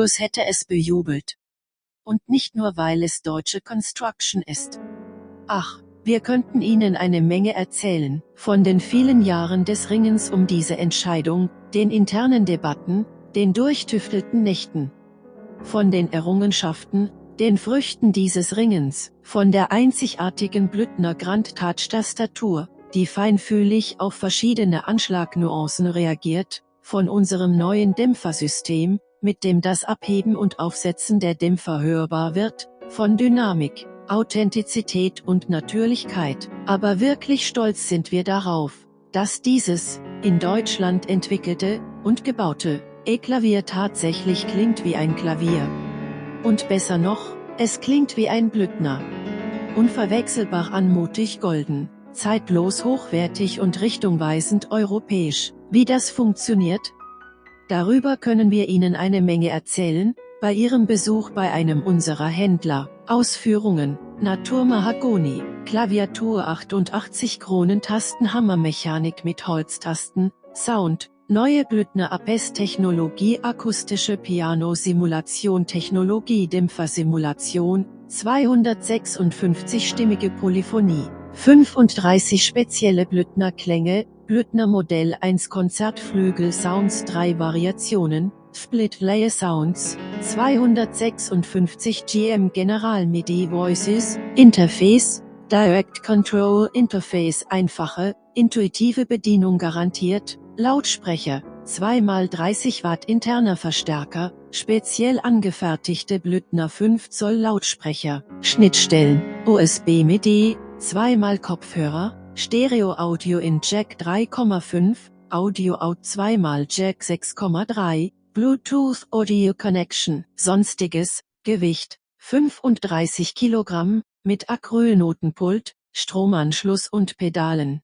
Julius hätte es bejubelt. Und nicht nur weil es deutsche Construction ist. Ach, wir könnten Ihnen eine Menge erzählen, von den vielen Jahren des Ringens um diese Entscheidung, den internen Debatten, den durchtüftelten Nächten. Von den Errungenschaften, den Früchten dieses Ringens, von der einzigartigen Blüthner Grand Touch Tastatur, die feinfühlig auf verschiedene Anschlagnuancen reagiert, von unserem neuen Dämpfersystem, mit dem das Abheben und Aufsetzen der Dämpfer hörbar wird, von Dynamik, Authentizität und Natürlichkeit. Aber wirklich stolz sind wir darauf, dass dieses, in Deutschland entwickelte und gebaute E-Klavier tatsächlich klingt wie ein Klavier. Und besser noch, es klingt wie ein Blüthner. Unverwechselbar anmutig golden, zeitlos hochwertig und richtungweisend europäisch. Wie das funktioniert? Darüber können wir Ihnen eine Menge erzählen, bei Ihrem Besuch bei einem unserer Händler. Ausführungen: Naturmahagoni, Klaviatur 88 Kronentasten, Hammermechanik mit Holztasten, Sound, neue Blüthner APES-Technologie, akustische Piano-Simulation-Technologie, Dämpfersimulation, 256-stimmige Polyphonie, 35 spezielle Blüthner Klänge, Blüthner Modell 1 Konzertflügel Sounds, 3 Variationen, Split Layer Sounds, 256 GM General MIDI Voices, Interface, Direct Control Interface, einfache, intuitive Bedienung garantiert, Lautsprecher, 2x30 Watt interner Verstärker, speziell angefertigte Blüthner 5 Zoll Lautsprecher, Schnittstellen, USB MIDI, 2x Kopfhörer, Stereo Audio in Jack 3,5, Audio Out 2x Jack 6,3, Bluetooth Audio Connection, sonstiges, Gewicht, 35 Kilogramm, mit Acrylnotenpult, Stromanschluss und Pedalen.